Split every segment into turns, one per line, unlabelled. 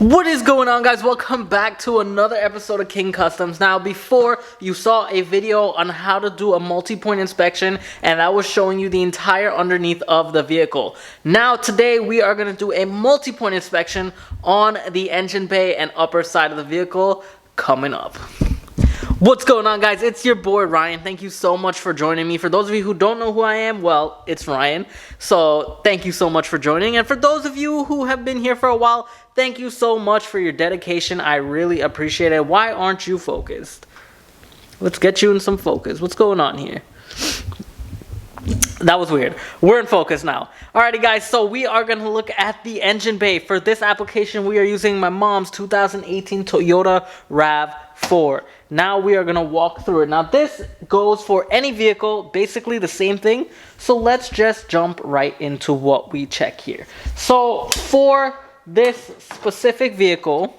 What is going on, guys? Welcome back to another episode of King Customs. Now, before you saw a video on how to do a multi-point inspection, and that was showing you the entire underneath of the vehicle. Now, today we are going to do a multi-point inspection on the engine bay and upper side of the vehicle coming up. What's going on, guys? It's your boy Ryan. Thank you so much for joining me. For those of you who don't know who I am, well, it's Ryan. So thank you so much for joining. And for those of you who have been here for a while, thank you so much for your dedication. I really appreciate it. Why aren't you focused? Let's get you in some focus. What's going on here? That was weird. We're in focus now. Alrighty, guys, so we are going to look at the engine bay. For this application, we are using my mom's 2018 Toyota RAV4. Now we are going to walk through it. Now this goes for any vehicle, basically the same thing. So let's just jump right into what we check here. So for this specific vehicle,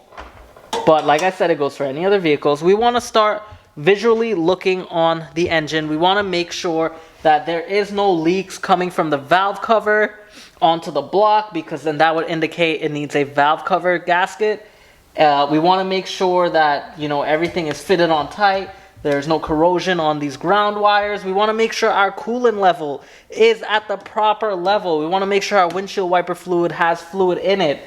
but like I said, it goes for any other vehicles, we want to start visually looking on the engine. We want to make sure that there is no leaks coming from the valve cover onto the block, because then that would indicate it needs a valve cover gasket. We want to make sure that, you know, everything is fitted on tight. There's no corrosion on these ground wires. We want to make sure our coolant level is at the proper level. We want to make sure our windshield wiper fluid has fluid in it.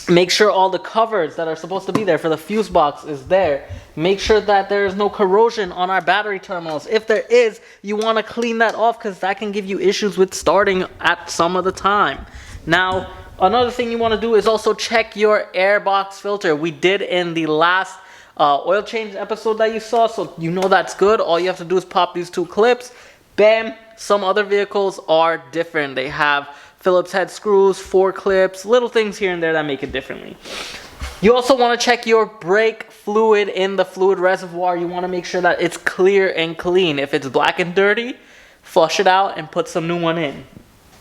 Make sure all the covers that are supposed to be there for the fuse box is there. Make sure that there is no corrosion on our battery terminals. If there is, you want to clean that off, because that can give you issues with starting at some of the time. Now, another thing you want to do is also check your air box filter. We did in the last oil change episode that you saw, so you know that's good. All you have to do is pop these two clips. Bam! Some other vehicles are different. They have Phillips head screws, 4 clips, little things here and there that make it differently. You also want to check your brake fluid in the fluid reservoir. You want to make sure that it's clear and clean. If it's black and dirty, flush it out and put some new one in.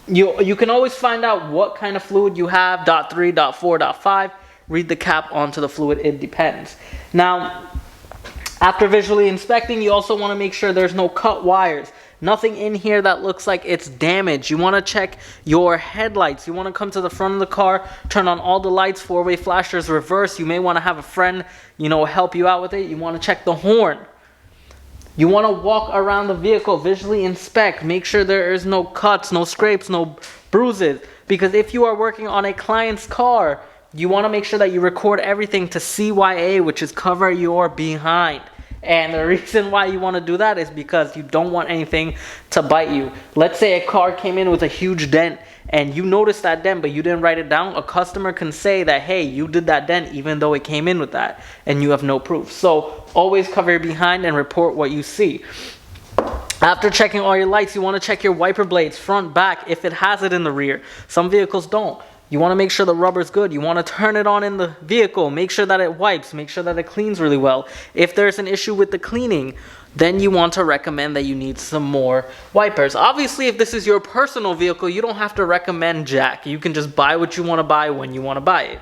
You can always find out what kind of fluid you have, .3, .4, .5. Read the cap onto the fluid, it depends. Now, after visually inspecting, you also want to make sure there's no cut wires. Nothing in here that looks like it's damaged. You want to check your headlights. You want to come to the front of the car, turn on all the lights, 4-way flashers, reverse. You may want to have a friend, you know, help you out with it. You want to check the horn. You want to walk around the vehicle, visually inspect, make sure there is no cuts, no scrapes, no bruises. Because if you are working on a client's car, you want to make sure that you record everything to CYA, which is cover your behind. And the reason why you want to do that is because you don't want anything to bite you. Let's say a car came in with a huge dent and you noticed that dent but you didn't write it down. A customer can say that, hey, you did that dent even though it came in with that, and you have no proof. So always cover your behind and report what you see. After checking all your lights, you want to check your wiper blades, front, back, if it has it in the rear. Some vehicles don't. You want to make sure the rubber's good. You want to turn it on in the vehicle. Make sure that it wipes. Make sure that it cleans really well. If there's an issue with the cleaning, then you want to recommend that you need some more wipers. Obviously, if this is your personal vehicle, you don't have to recommend jack. You can just buy what you want to buy when you want to buy it.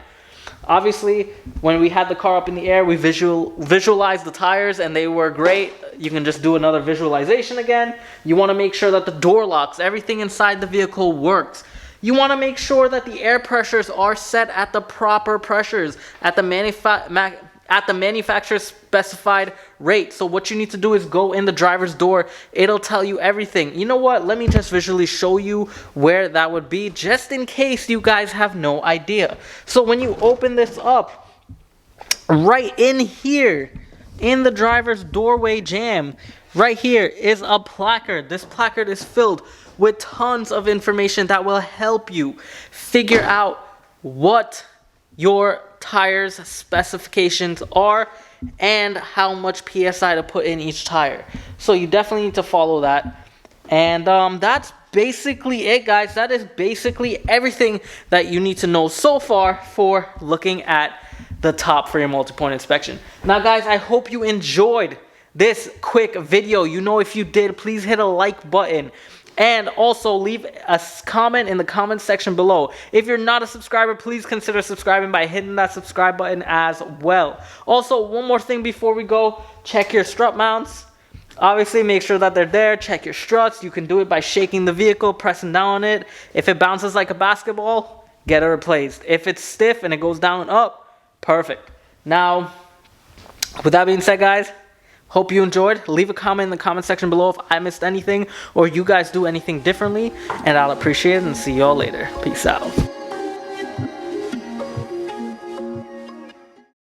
Obviously, when we had the car up in the air, we visualized the tires and they were great. You can just do another visualization again. You want to make sure that the door locks, everything inside the vehicle works. You want to make sure that the air pressures are set at the proper pressures, at the manufacturer's specified rate. So what you need to do is go in the driver's door. It'll tell you everything. You know what? Let me just visually show you where that would be, just in case you guys have no idea. So when you open this up, right in here, in the driver's doorway jamb, right here is a placard. This placard is filled with tons of information that will help you figure out what your tires specifications are and how much PSI to put in each tire. So you definitely need to follow that. And that's basically it, guys. That is basically everything that you need to know so far for looking at the top for your multi-point inspection. Now, guys, I hope you enjoyed this quick video. You know, if you did, please hit a like button. And also leave a comment in the comment section below. If you're not a subscriber, please consider subscribing by hitting that subscribe button as well. Also, one more thing before we go, check your strut mounts. Obviously, make sure that they're there. Check your struts. You can do it by shaking the vehicle, pressing down on it. If it bounces like a basketball, get it replaced. If it's stiff and it goes down and up, perfect. Now, with that being said, guys, hope you enjoyed. Leave a comment in the comment section below if I missed anything or you guys do anything differently, and I'll appreciate it and see y'all later. Peace out.